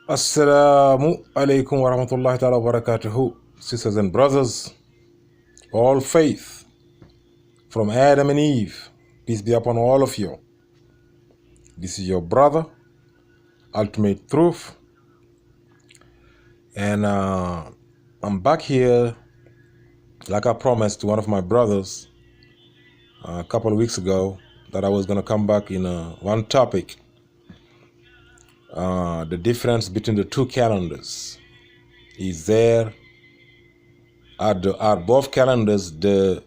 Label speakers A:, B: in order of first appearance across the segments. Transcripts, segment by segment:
A: Assalamu alaikum wa rahmatullahi ta'ala wa barakatuhu. Sisters and brothers, all faith from Adam and Eve, peace be upon all of you. This is your brother, Ultimate Truth, and I'm back here like I promised to one of my brothers a couple of weeks ago that I was going to come back in one topic, the difference between the two calendars. Is there are both calendars the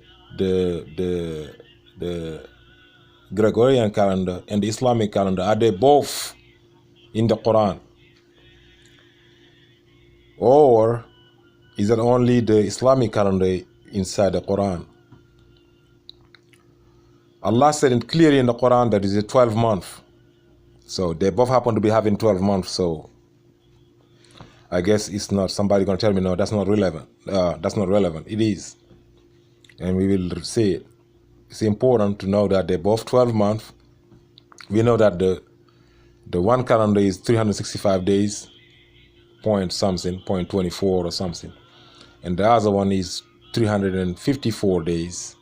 A: Gregorian calendar and the Islamic calendar, are they both in the Quran? Or is it only the Islamic calendar inside the Quran? Allah said it clearly in the Quran that it's a 12 month. So they both happen to be having 12 months. So I guess it's not somebody going to tell me, no, that's not relevant. That's not relevant. It is. And we will see it. It's important to know that they're both 12 months. We know that the one calendar is 365 days, point something, point 24 or something. And the other one is 354 days.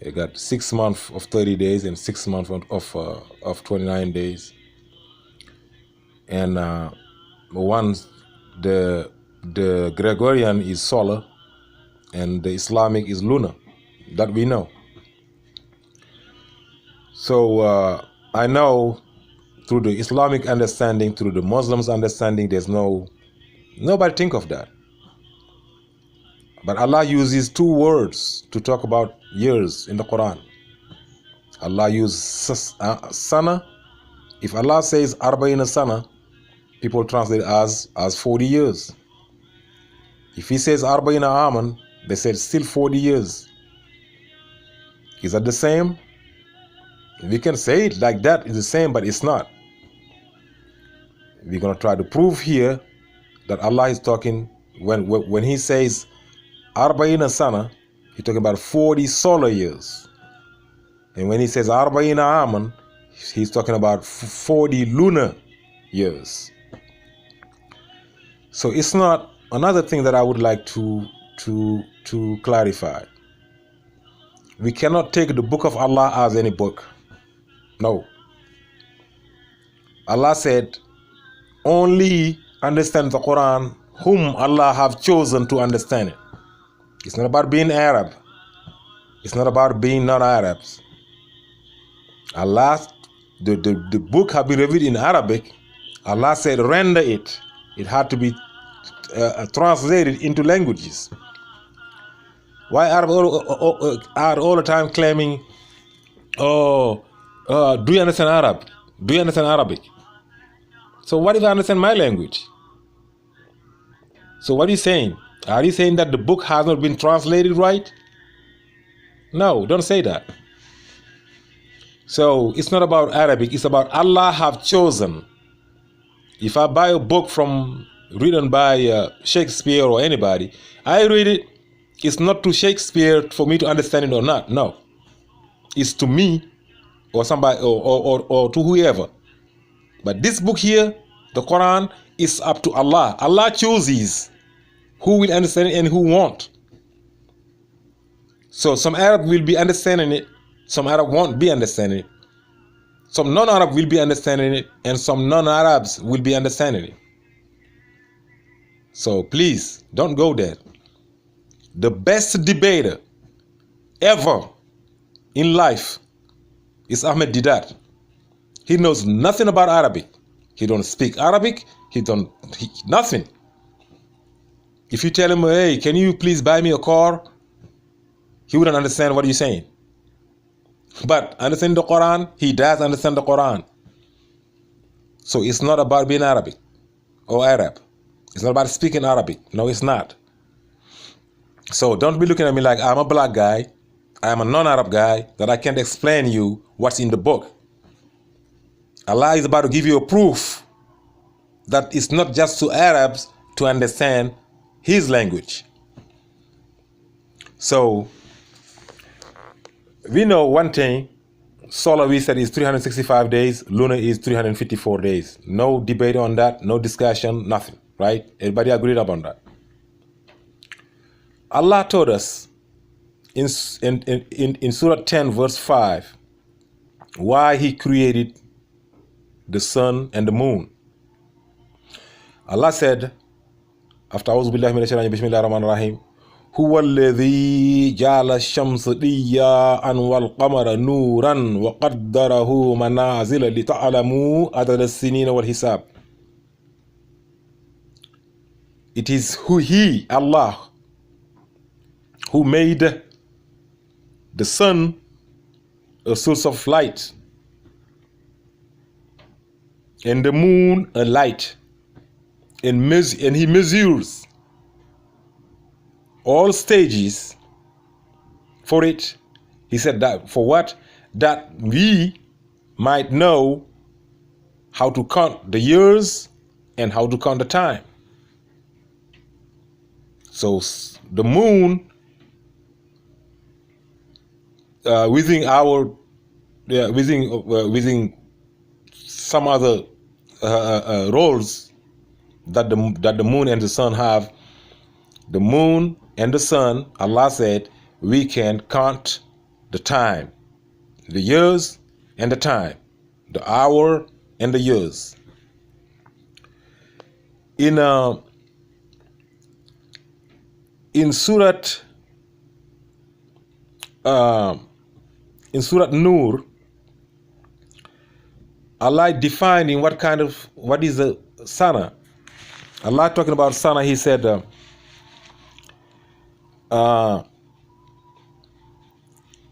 A: You got 6 months of 30 days and 6 months of 29 days. And the Gregorian is solar and the Islamic is lunar. That we know. So I know through the Islamic understanding, through the Muslims understanding, there's nobody think of that. But Allah uses two words to talk about years in the Quran. Allah uses sana. If Allah says arba'ina sana, people translate as 40 years. If he says arba'ina âman, they said still 40 years. Is that the same? We can say it like that, it's the same, but it's not. We're going to try to prove here that Allah is talking, when he says arba'ina sana, he's talking about 40 solar years. And when he says arba'ina âman, he's talking about 40 lunar years. So it's not another thing that I would like to clarify. We cannot take the book of Allah as any book. No. Allah said, only understand the Quran whom Allah have chosen to understand it. It's not about being Arab. It's not about being non-Arabs. Allah, the book have been revealed in Arabic. Allah said, render it. It had to be translated into languages. Why Arabs are all the time claiming, do you understand Arab? Do you understand Arabic? So what if I understand my language? So what are you saying? Are you saying that the book has not been translated right? No, don't say that. So it's not about Arabic, it's about Allah have chosen. If I buy a book written by Shakespeare or anybody, I read it, it's not to Shakespeare for me to understand it or not. No. It's to me or somebody or to whoever. But this book here, the Quran, is up to Allah. Allah chooses who will understand it and who won't. So some Arab will be understanding it, some Arab won't be understanding it. Some non-Arab will be understanding it, and some non-Arabs will be understanding it. So please, don't go there. The best debater ever in life is Ahmed Didat. He knows nothing about Arabic. He don't speak Arabic. Nothing. If you tell him, hey, can you please buy me a car? He wouldn't understand what you're saying. But understanding the Quran, he does understand the Quran. So it's not about being Arabic or Arab. It's not about speaking Arabic. No, it's not. So don't be looking at me like I'm a black guy, I'm a non-Arab guy, that I can't explain you what's in the book. Allah is about to give you a proof that it's not just to Arabs to understand his language. So we know one thing, Solar, we said, is 365 days. Lunar is 354 days. No debate on that. No discussion. Nothing. Right? Everybody agreed upon that. Allah told us in Surah 10 verse 5 why He created the sun and the moon. Allah said, after A'udhu billahi minash shaitanir rajim, Bismillahir Rahmanir Rahim, Huwa alladhi ja'ala ash-shamsa diya'an wal qamara nuran wa qaddarahu manazila li ta'lamu adada as-sinina wal hisab. It is He, Allah, who made the sun a source of light and the moon a light, and He measures all stages for it. He said that for what? That we might know how to count the years and how to count the time. So the moon within some other roles that the moon and the sun have. The moon and the sun, Allah said, we can count the time, the years and the time, the hour and the years. In Surah Nur, Allah defining what is a sana. Allah talking about sana, He said,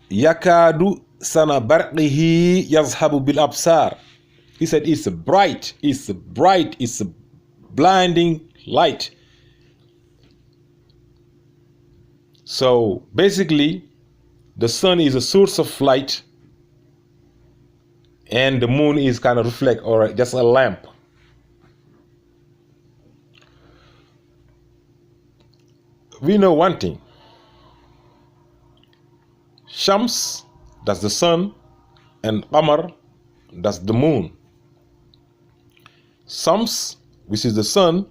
A: yakadu sana barqihi yazhabu bil absar. He said it's a blinding light. So basically, the sun is a source of light and the moon is kind of reflect, or just a lamp. We know one thing. Shams, that's the sun, and Qamar, that's the moon. Shams, which is the sun,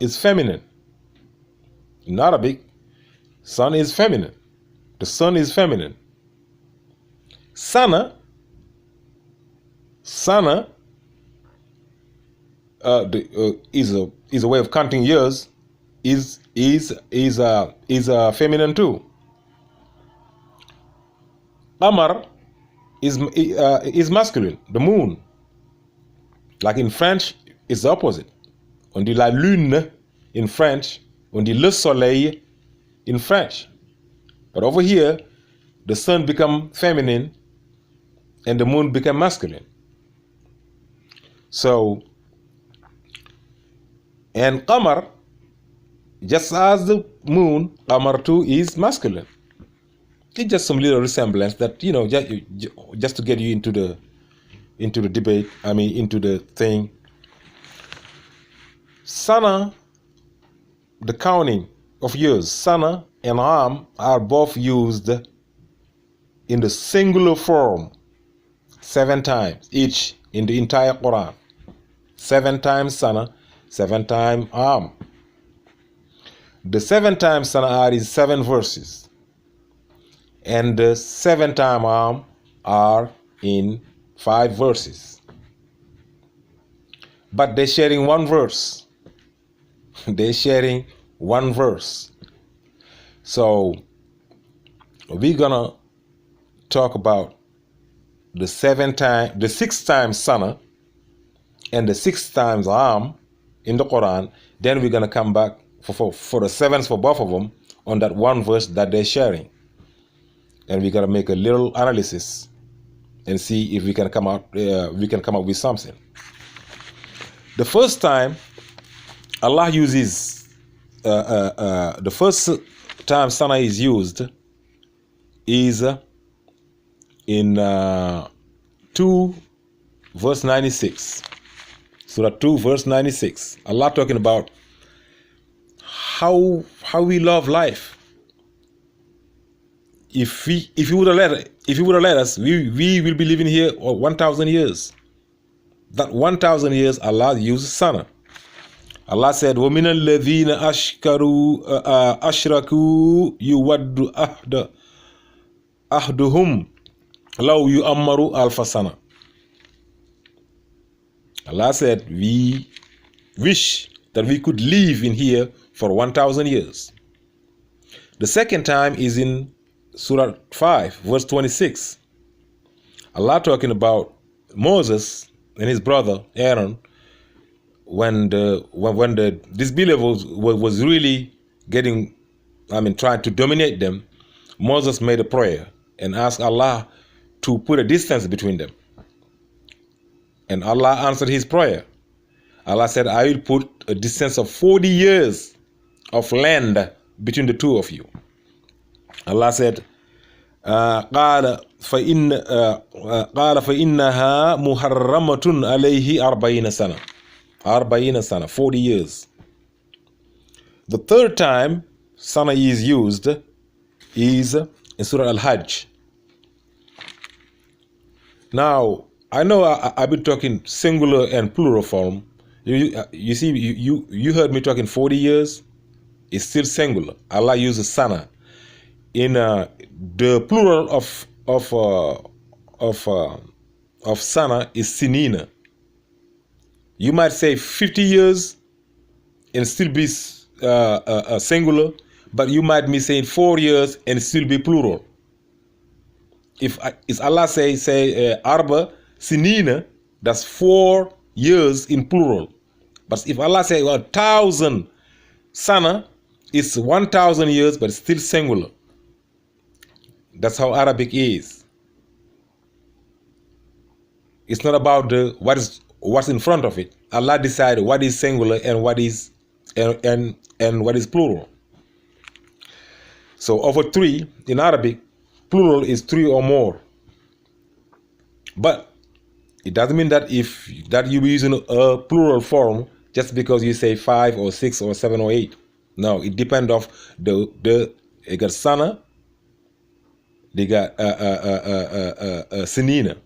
A: is feminine. In Arabic, sun is feminine. The sun is feminine. Sana is a way of counting years. Is feminine too. Qamar is masculine. The moon, like in French, is the opposite. On dit la lune in French. On dit le soleil in French. But over here, the sun become feminine and the moon become masculine. So, and Qamar, just as the moon, Qamar too is masculine. It's just some little resemblance that, just to get you into the debate, into the thing. Sana, the counting of years, Sana and Âam are both used in the singular form 7 times each in the entire Quran. 7 times Sana, 7 times Âam. The 7 times Sana is 7 verses, and the 7 times Âam are in 5 verses. But they're sharing one verse. So we're gonna talk about the 6 times Sana and the 6 times Âam in the Quran. Then we're gonna come back for the 7s for both of them on that one verse that they're sharing, and we're gonna make a little analysis and see if we can come up with something. The first time Allah uses the first time Sana is used is in 2 verse 96. Surah 2 verse 96. Allah talking about how we love life. if he would have let us, we will be living here 1,000 years. That 1,000 years Allah used Sana. Allah said, وَمِنَ الَّذِينَ أَشْرَكُوا يُوَدُّ أَحْدُهُمْ لَوْ يُؤَمَّرُ أَلْفَ سَنَةٍ. Allah said, we wish that we could live in here for 1,000 years. The second time is in Surah 5, verse 26. Allah talking about Moses and his brother Aaron when the disbelievers was really trying to dominate them. Moses made a prayer and asked Allah to put a distance between them. And Allah answered his prayer. Allah said, I will put a distance of 40 years of land between the two of you. Allah said, قال فإنها محرمة عليه 40 سنة, 40 years. The third time Sana is used is in Surah Al-Hajj. Now, I know I've been talking singular and plural form. You see, you heard me talking 40 years. It's still singular. Allah uses Sana. In the plural of Sana is Sinina. You might say 50 years and still be singular, but you might be saying 4 years and still be plural. If Allah say Arba Sinina, that's 4 years in plural. But if Allah say 1,000 Sana, it's 1,000 years, but it's still singular. That's how Arabic is. It's not about what's in front of it. Allah decided what is singular and what is plural. So over 3 in Arabic, plural is 3 or more. But it doesn't mean that you be using a plural form just because you say 5 or 6 or 7 or 8. No, it depends of you got Sana, they got Sinina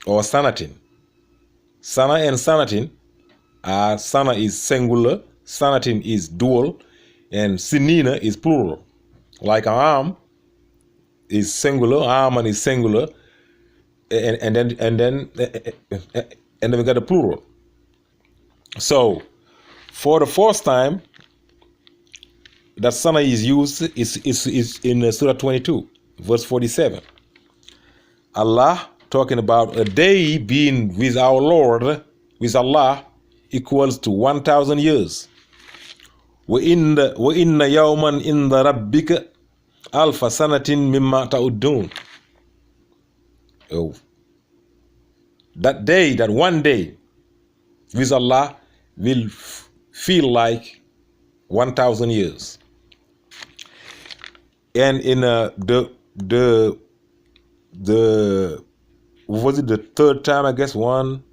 A: or Sanatin. Sana and Sanatin Sana is singular, Sanatin is dual, and Sinina is plural. Like Âam is singular, Âam is singular, and then we got a plural. So for the first time that Sana is used is in Surah 22, verse 47. Allah talking about a day being with our Lord, with Allah, equals to 1,000 years. وَإِنَّ يَوْمًا إِنَّ رَبِّكَ أَلْفَ سَنَةٍ مِمَّا تَعُدُّونَ. Oh, that day, that one day with Allah will feel like 1,000 years. And in the was it the third time? I guess 1,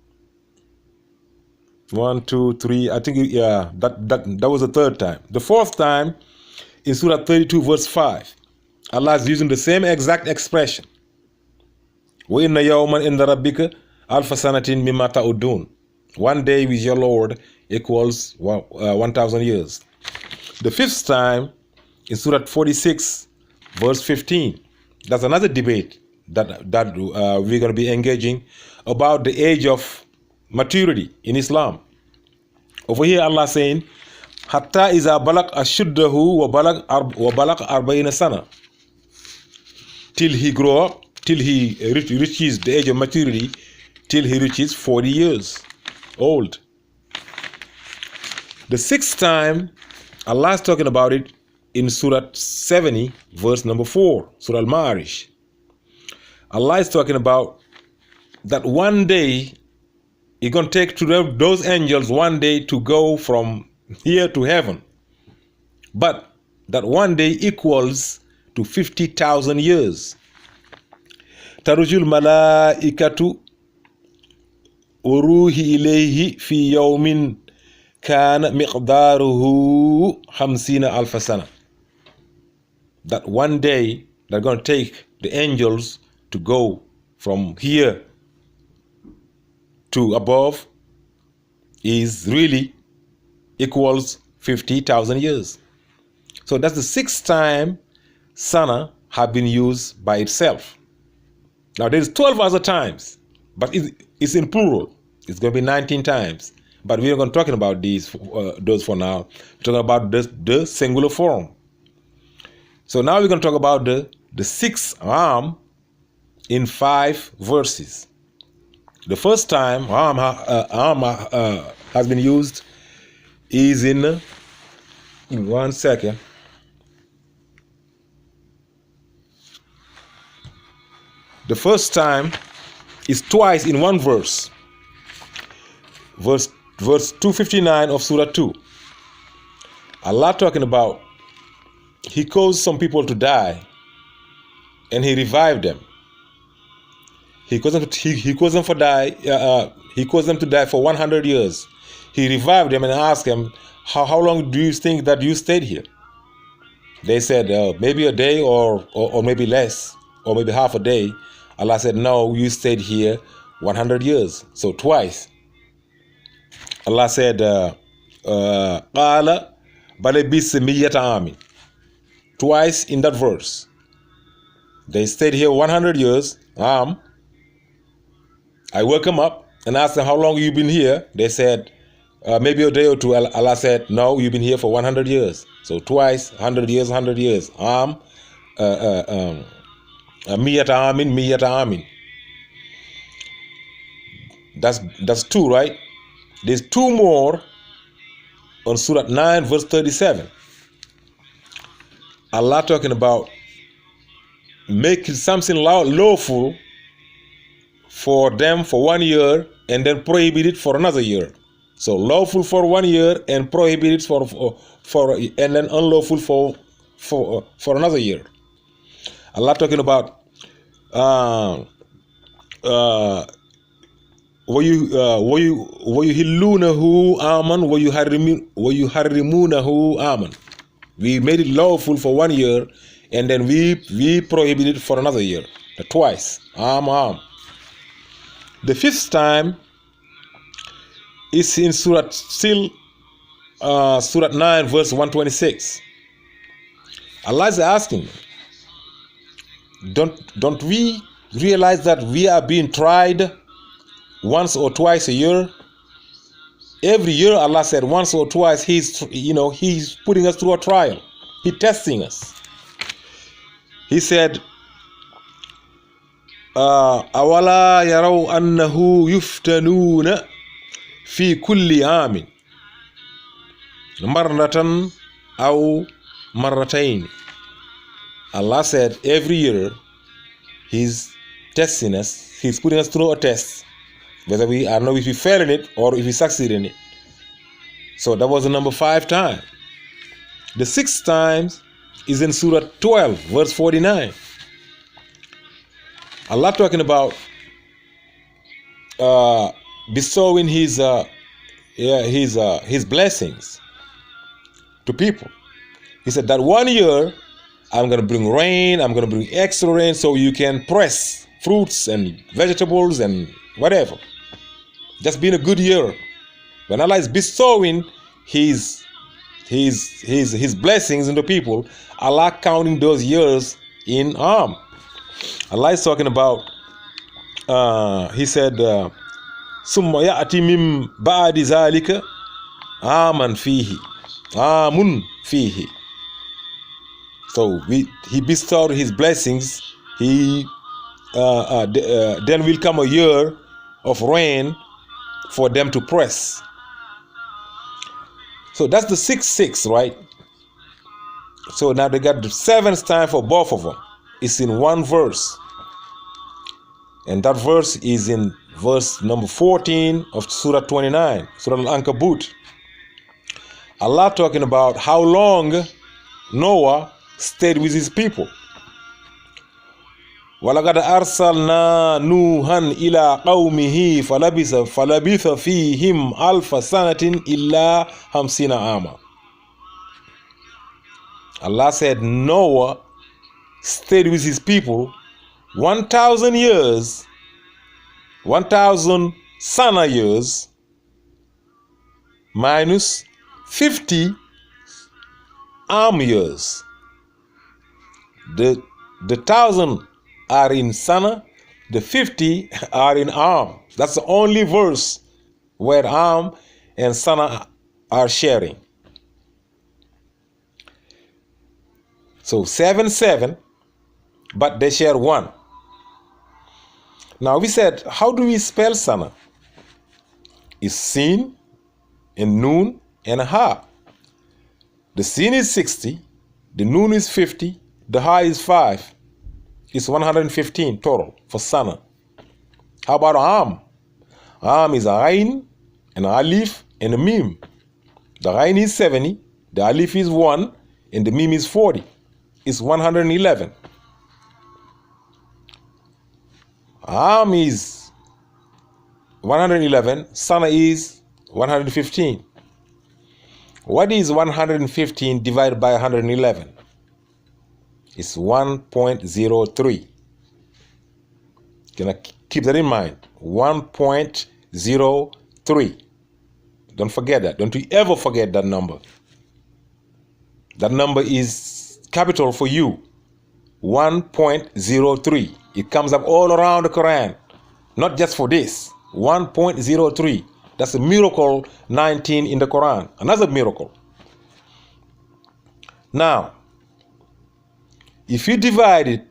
A: 2, 3. I think that was the third time. The fourth time in Surah 32, verse 5, Allah is using the same exact expression. وَإِنَّ يَوْمًا إِنَّ رَبِّكَ أَلْفَ سَنَةٍ مِمَّا تَعُدُّونَ. One day with your Lord equals 1,000 years. The fifth time in Surah 46, verse 15. That's another debate that we're going to be engaging about the age of maturity in Islam. Over here, Allah saying, "Hatta iza balak ashuddahu wa balak 40 sana." Till he grow up, till he reaches the age of maturity, till he reaches 40 years old. The sixth time, Allah is talking about it in Surah 70, verse number 4, Surah Al-Ma'arij. Allah is talking about that one day He's going to take to those angels one day to go from here to heaven. But that one day equals to 50,000 years. Tarujul malaikatu uruhi ilayhi fi yawmin kana miqdaruhu 50,000 sana. that one day they're going to take the angels to go from here to above is really equals 50,000 years. So that's the sixth time Sana have been used by itself. Now there's 12 other times, but it's in plural. It's going to be 19 times. But we're not going to talk about those for now. We're talking about the singular form. So now we're going to talk about the sixth Âam in 5 verses. The first time Âam has been used is in 1 second. The first time is twice in one verse. Verse 259 of Surah 2. Allah talking about He caused some people to die and He revived them. He caused them to die for 100 years. He revived them and asked them, how long do you think that you stayed here? They said, maybe a day or maybe less, or maybe half a day. Allah said, no, you stayed here 100 years. So twice. Allah said, قَالَ بَلَبِثَ مِيَّةَ عَامٍ. Twice in that verse. They stayed here 100 years. I woke them up and asked them, how long have you been here? They said, maybe a day or two. Allah said, no, you've been here for 100 years. So twice, 100 years, 100 years. Miyata amin. That's 2, right? There's 2 more on Surah 9, verse 37. Allah talking about making something lawful for them for 1 year and then prohibit it for another year. So lawful for 1 year and prohibited for and then unlawful for another year. Allah talking about وَيُحِلُّونَهُ آمًا وَيُحَرِّمُونَهُ آمًا. We made it lawful for 1 year and then we prohibited it for another year. Twice. Âam. The 5th time is in Surah 9, verse 126. Allah is asking, don't we realize that we are being tried once or twice a year? Every year, Allah said, once or twice, He's putting us through a trial. He's testing us. He said, أَوَلَا يَرَوْا أَنَّهُ يُفْتَنُونَ فِي كُلِّ عَامٍ مَرَّةً أَوْ مَرَّتَيْنِ. Allah said, every year, He's testing us. He's putting us through a test. Whether I don't know if we fail in it or if we succeed in it. So that was the number 5 time. The 6th time is in Surah 12, verse 49. Allah talking about bestowing His blessings to people. He said that 1 year I'm going to bring rain, I'm going to bring extra rain so you can press fruits and vegetables and whatever. Just being a good year. When Allah is bestowing His blessings into people, Allah counting those years in Âam. Allah is talking about, He said, ثُمَّ يَأْتِ مِن بَعْدِ ذَلِكَ âمٌ فِيهِ. So He bestowed His blessings. Then will come a year of rain for them to press. So that's the 6, right? So now they got the 7th time for both of them. It's in one verse. And that verse is in verse number 14 of Surah 29, Surah Al-Ankabut. Allah talking about how long Noah stayed with his people. وَلَقَدْ أَرْسَلْنَا نُوحًا إِلَىٰ قَوْمِهِ فَلَبِثَ فِيهِمْ أَلْفَ سَنَةٍ إِلَّا 50 عَامًا. Allah said Noah stayed with his people 1,000 years, 1,000 Sana years, minus 50 Âam years. The 1,000 are in Sana, the 50 are in Âam. That's the only verse where Âam and Sana are sharing. So 7, 7, but they share 1. Now we said, how do we spell Sana? It's Sin and Noon and Ha. The Sin is 60, the Noon is 50, the Ha is 5. It's 115 total for Sana. How about Âam? Âam is Ain, and Alif, and a Mim. The Ain is 70, the Alif is 1, and the Mim is 40. It's 111. Âam is 111, Sana is 115. What is 115 divided by 111? It's 1.03. Gonna keep that in mind. 1.03. Don't forget that. Don't you ever forget that number. That number is capital for you. 1.03. It comes up all around the Quran. Not just for this. 1.03. That's a miracle 19 in the Quran. Another miracle. Now, if you divided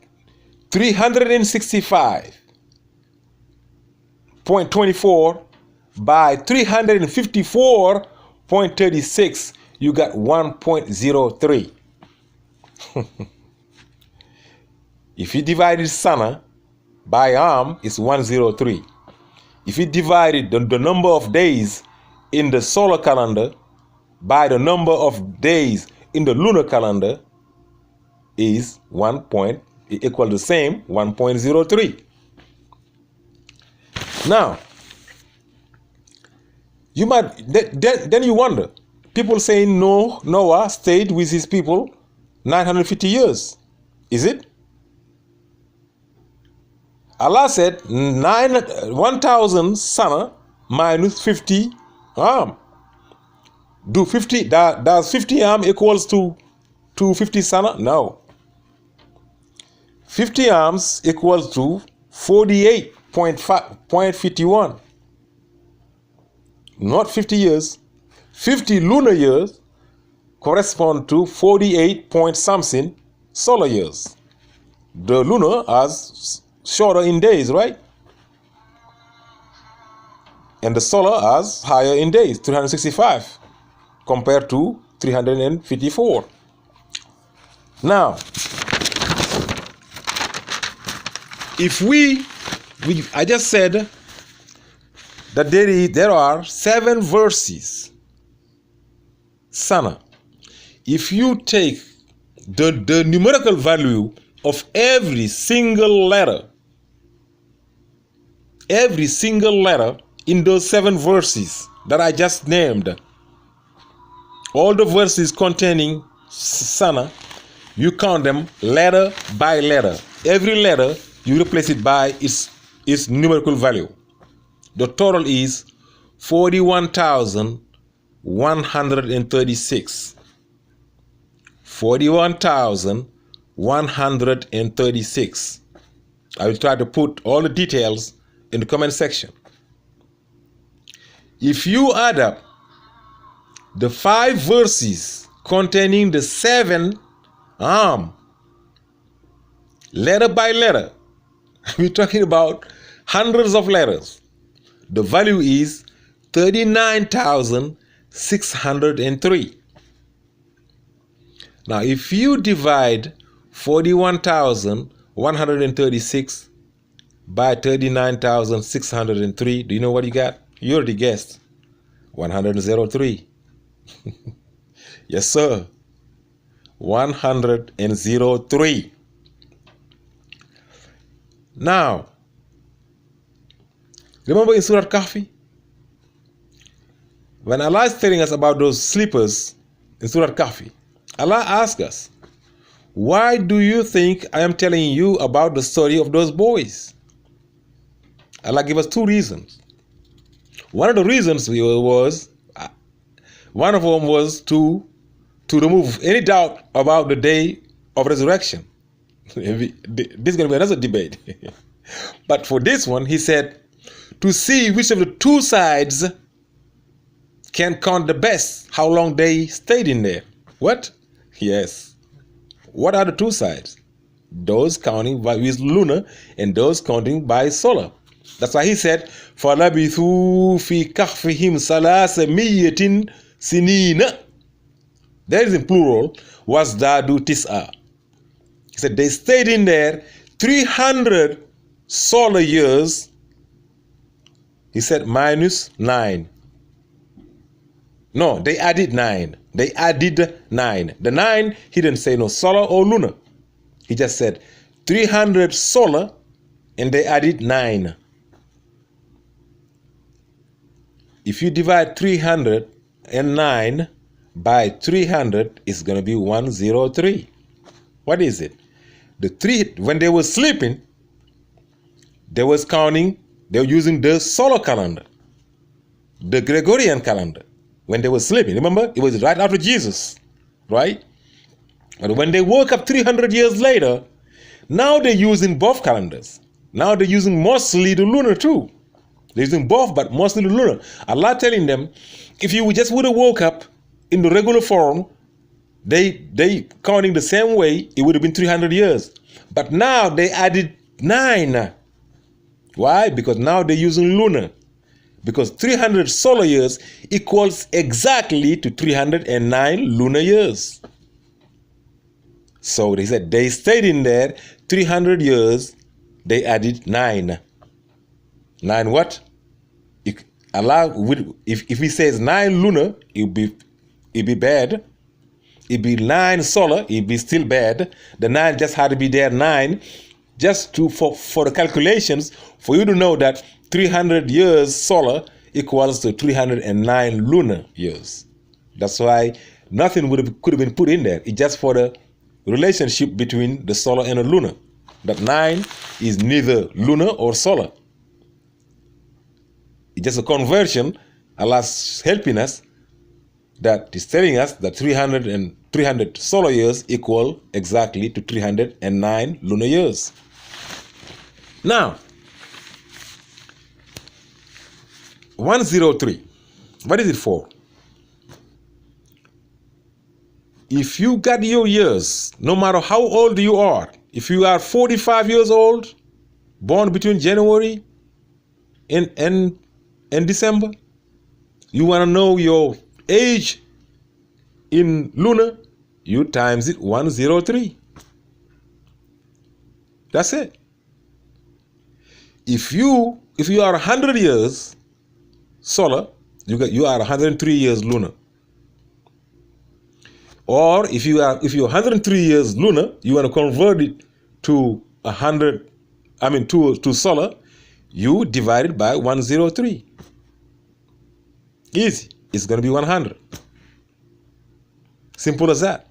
A: 365.24 by 354.36, you got 1.03. If you divided Sana by Âam, it's 103. If you divided the number of days in the solar calendar by the number of days in the lunar calendar, is equal the same, 1.03. Now, you might then you wonder. People saying Noah stayed with his people 950 years. Is it? Allah said 1,000 Sana minus 50 Âam. Does 50 Âam equals to 50 Sana? No. 50 Âams equals to 48.51. Not 50 years. 50 lunar years correspond to 48 point something solar years. The lunar is shorter in days, right? And the solar is higher in days, 365 compared to 354. Now, if I just said that there are 7 verses, Sana. If you take the numerical value of every single letter in those 7 verses that I just named, all the verses containing Sana, you count them letter by letter. Every letter, you replace it by its numerical value. The total is 41,136. 41,136. I will try to put all the details in the comment section. If you add up the 5 verses containing the 7 Âam, letter by letter, we're talking about hundreds of letters. The value is 39,603. Now, if you divide 41,136 by 39,603, do you know what you got? You already guessed. 103. Yes, sir. 103. Now, remember in Surah Kahfi? When Allah is telling us about those sleepers in Surah Kahfi, Allah asks us, Why do you think I am telling you about the story of those boys? Allah gave us two reasons. One of the reasons was, one of them was to remove any doubt about the day of resurrection. This is going to be another debate. But for this one, he said, to see which of the two sides can count the best, how long they stayed in there. What? Yes. What are the two sides? Those counting with lunar and those counting by solar. That's why he said, فَلَبِثُوا فِي كَهْفِهِمْ ثَلَاثَمِيَّةٍ سِنِينَ. That is in plural, وَازْدَادُوا تِسْعًا. He said they stayed in there 300 solar years. He said minus 9. No, they added 9. They added 9. The 9, he didn't say no solar or lunar. He just said 300 solar and they added 9. If you divide 309 by 300, it's going to be 103. What is it? The 3, when they were sleeping, they was counting, they were using the solar calendar, the Gregorian calendar. When they were sleeping, remember, it was right after Jesus, right? But when they woke up 300 years later, now they're using both calendars. Now they're using mostly the lunar too. They're using both, but mostly the lunar. Allah telling them, if you just would have woke up in the regular form, they counting the same way, it would have been 300 years. But now they added 9. Why? Because now they're using lunar. Because 300 solar years equals exactly to 309 lunar years. So they said they stayed in there 300 years, they added 9. 9 what? Allah would, if he says 9 lunar, it'd be bad. It'd be 9 solar, it'd be still bad. The 9 just had to be there 9, just for the calculations, for you to know that 300 years solar equals to 309 lunar years. That's why nothing could have been put in there. It's just for the relationship between the solar and the lunar. That 9 is neither lunar or solar. It's just a conversion. Allah's helping us. That is telling us that 300 solar years equal exactly to 309 lunar years. Now, 103. What is it for? If you got your years, no matter how old you are, if you are 45 years old, born between January and December, you want to know your age in lunar, you times it 103. That's it. If you are 100 years solar, you are 103 years lunar. Or if you're 103 years lunar, you want to convert it to 100, to solar, you divide it by 103. Easy. It's going to be 100. Simple as that.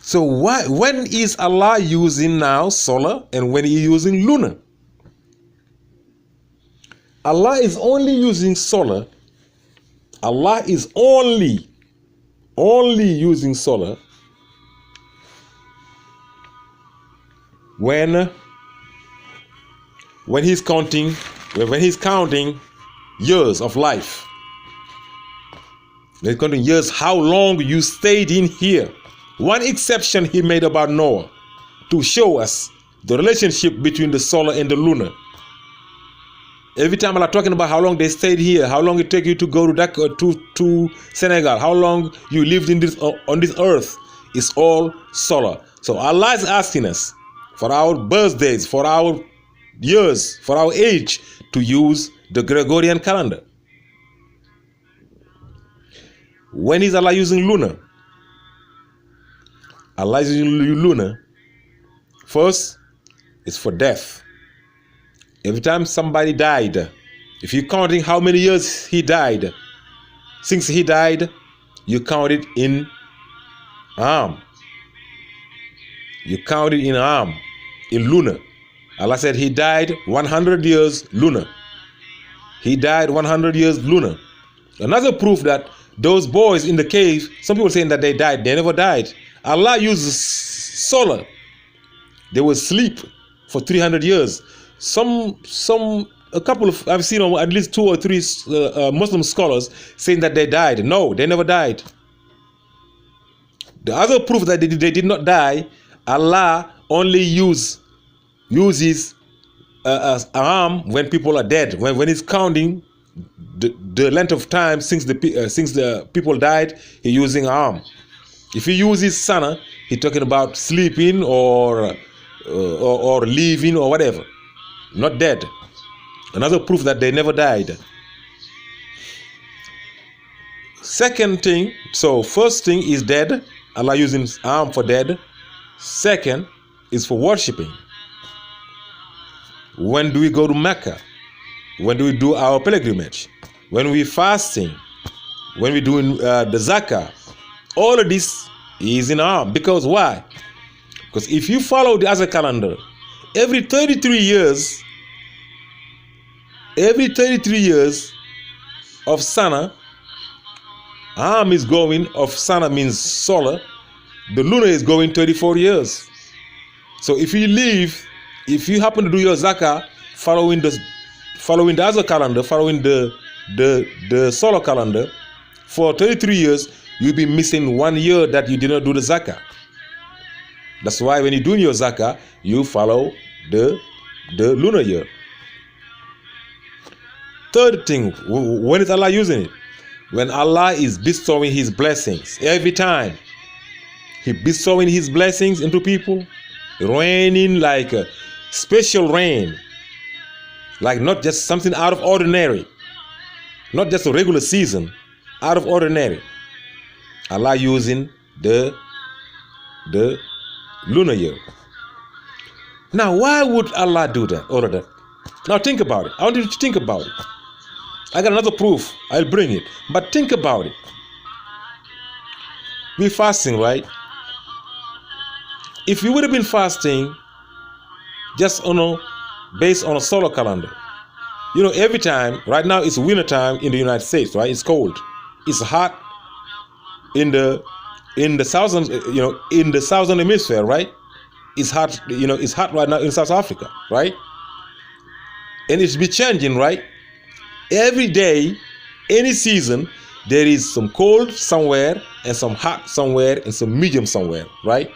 A: So when is Allah using now solar and when He using lunar? Allah is only using solar. Allah is only using solar when he's counting years of life. He's counting years, how long you stayed in here. One exception he made about Noah to show us the relationship between the solar and the lunar. Every time I'm talking about how long they stayed here, how long it took you to go to Dakar, to Senegal, how long you lived on this earth, it's all solar. So Allah is asking us for our birthdays, for our years, for our age, to use the Gregorian calendar. When is Allah using lunar? Allah is using lunar. First, it's for death. Every time somebody died, if you're counting how many years he died, since he died, you count it in Âam. You count it in Âam, in lunar. Allah said he died 100 years lunar. He died 100 years lunar. Another proof that those boys in the cave, some people saying that they died. They never died. Allah uses solar. They will sleep for 300 years. A couple of, I've seen at least 2 or 3 Muslim scholars saying that they died. No, they never died. The other proof that they did not die, Allah only uses Âam when people are dead. When He's counting the length of time since the people died, He's using Âam. If He uses Sana, He's talking about sleeping or leaving or whatever, not dead. Another proof that they never died. Second thing, so first thing is dead. Allah using Âam for dead. Second is for worshipping. When do we go to Mecca? When do we do our pilgrimage? When we fasting? When we doing the zakah? All of this is in Âam. Because why? Because if you follow the other calendar, every 33 years of Sana, Âam is going, of Sana means solar, the lunar is going 34 years. So if you happen to do your zakah following the other calendar, following the solar calendar, for 33 years, you'll be missing 1 year that you did not do the zakah. That's why when you're doing your zakah, you follow the lunar year. Third thing, when is Allah using it? When Allah is bestowing His blessings. Every time He bestowing His blessings into people, raining like a special rain, like not just something out of ordinary, not just a regular season, out of ordinary. Allah using the lunar year. Now, why would Allah do that? All of that. Now think about it. I want you to think about it. I got another proof. I'll bring it. But think about it. We're fasting, right? If you would have been fasting just based on a solar calendar, every time, right now it's winter time in the United States, right? It's cold. It's hot in the southern, in the southern hemisphere, right? It's hot, it's hot right now in South Africa, right? And it's be changing, right? Every day, any season, there is some cold somewhere and some hot somewhere and some medium somewhere, right?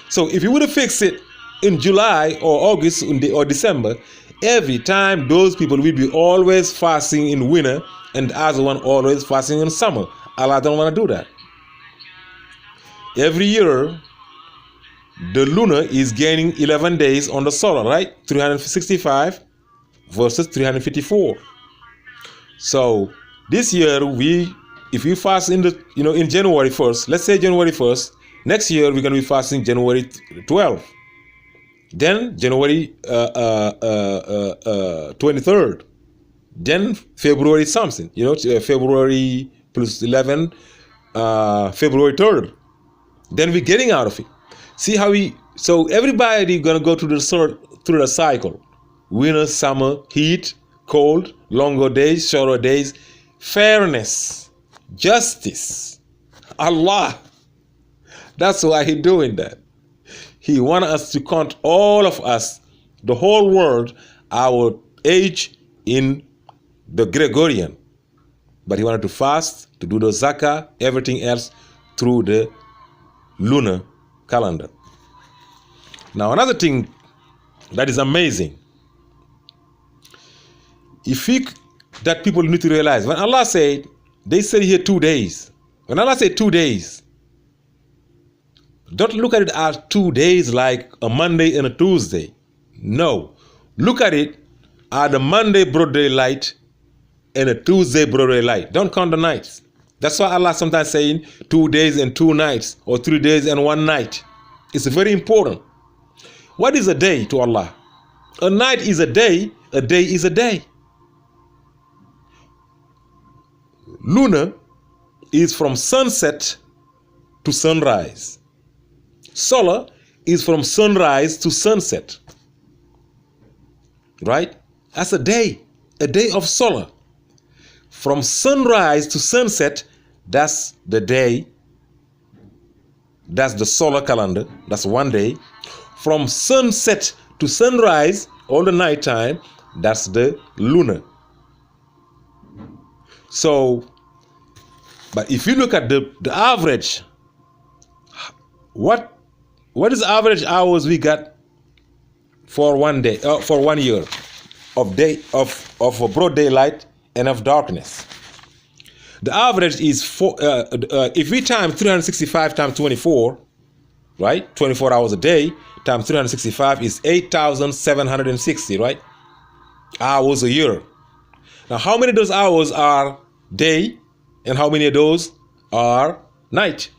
A: So if you would have fixed it in July or August or December, every time those people will be always fasting in winter and the other one always fasting in summer. Allah don't want to do that. Every year, the lunar is gaining 11 days on the solar, right? 365 versus 354. So this year, if we fast in January 1st, let's say January 1st, next year we're going to be fasting January 12th. Then January 23rd. Then February something, February plus 11, February 3rd. Then we're getting out of it. See how so everybody gonna go through the cycle. Winter, summer, heat, cold, longer days, shorter days, fairness, justice, Allah. That's why He's doing that. He wants us to count all of us, the whole world, our age in the Gregorian. But He wanted to fast, to do the zakah, everything else through the lunar calendar. Now another thing that is amazing, that people need to realize, when Allah said, they said here 2 days. When Allah said 2 days, don't look at it as 2 days like a Monday and a Tuesday. No. Look at it as a Monday broad daylight and a Tuesday broad daylight. Don't count the nights. That's why Allah sometimes saying 2 days and 2 nights or 3 days and 1 night. It's very important. What is a day to Allah? A night is a day is a day. Lunar is from sunset to sunrise. Solar is from sunrise to sunset. Right? That's a day of solar. From sunrise to sunset, that's the day. That's the solar calendar. That's one day. From sunset to sunrise, all the night time, that's the lunar. So, but if you look at the average, what is the average hours we got for one day, for 1 year of broad daylight and of darkness? The average is if we time 365 times 24, right? 24 hours a day times 365 is 8,760, right? Hours a year. Now, how many of those hours are day and how many of those are night?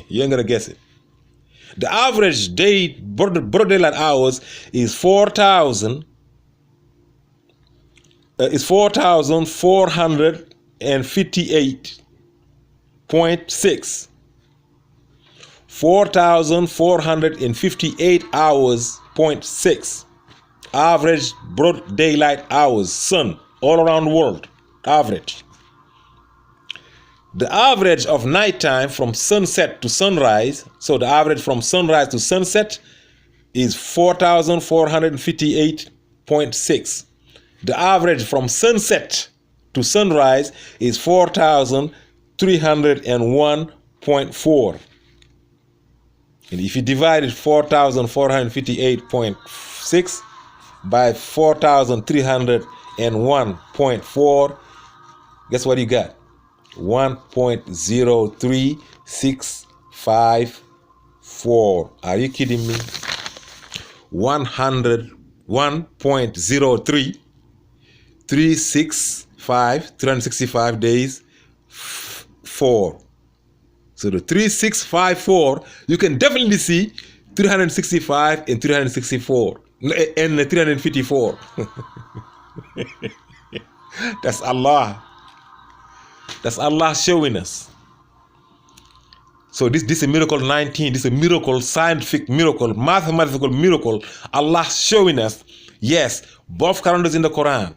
A: You ain't gonna guess it. The average day broad daylight hours is 4,458.6. 4,458 hours, 0.6. Average broad daylight hours, sun, all around the world, average. The average of nighttime from sunset to sunrise, so the average from sunrise to sunset is 4,458.6. The average from sunset to sunrise is 4,301.4. And if you divide 4,458.6 by 4,301.4, guess what you got? 1.03654. Are you kidding me? 365 days 4. So the 3654, you can definitely see 365 and 364 and 354. That's Allah. That's Allah showing us. So this is a miracle 19. This is a miracle, scientific miracle, mathematical miracle. Allah showing us, yes, both calendars in the Quran.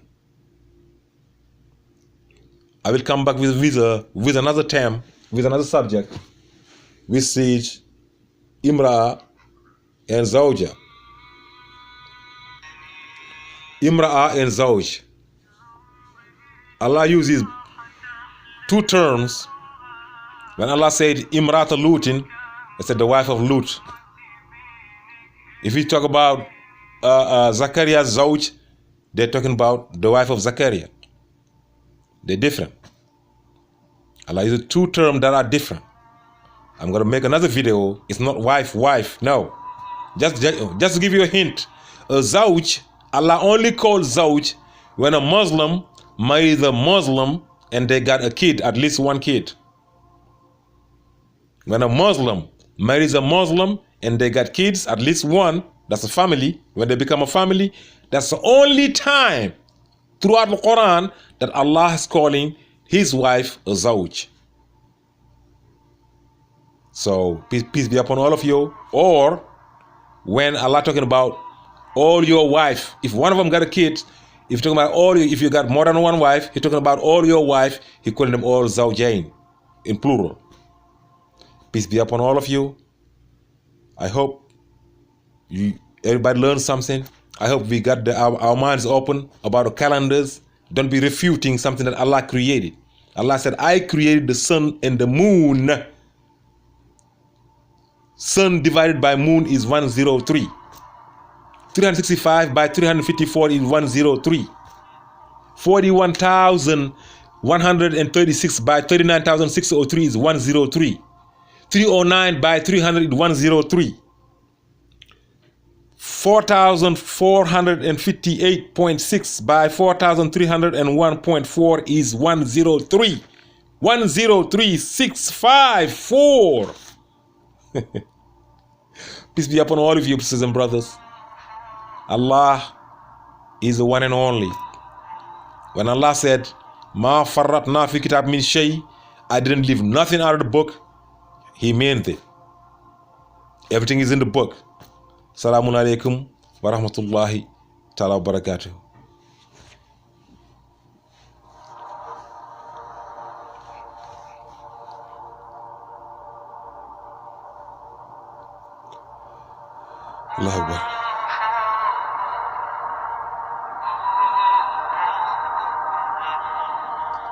A: I will come back with another term, with another subject, which is Imra'a and Zawja. Imra'a and Zawj. Allah uses two terms. When Allah said Imrata Lutin, He said the wife of Lut. If we talk about Zachariah's Zawj, they're talking about the wife of Zachariah. They're different. Allah uses two terms that are different. I'm going to make another video. It's not wife, no. Just to give you a hint. A Zawj, Allah only calls Zawj when a Muslim marries a Muslim and they got a kid, at least one kid. When a Muslim marries a Muslim and they got kids, at least one, that's a family. When they become a family, that's the only time throughout the Quran that Allah is calling his wife a Zawj. So peace be upon all of you. Or when Allah talking about all your wife, if one of them got a kid, if you're talking about if you got more than one wife, he's talking about all your wife, he calling them all Zawjain in plural. Peace be upon all of you. I hope everybody learned something. I hope we got our minds open about the calendars. Don't be refuting something that Allah created. Allah said, I created the sun and the moon. Sun divided by moon is 103. 365 by 354 is 103. 41,136 by 39,603 is 103. 309 by 300 is 103. 4,458.6 by 4,301.4 is 103. 103,654. Peace be upon all of you, sisters and brothers. Allah is the one and only. When Allah said, Ma farratna fi kitab min shay, I didn't leave nothing out of the book, He meant it. Everything is in the book. Salaamun alaikum wa rahmatullahi ta'ala wa barakatuh. Allahu Akbar.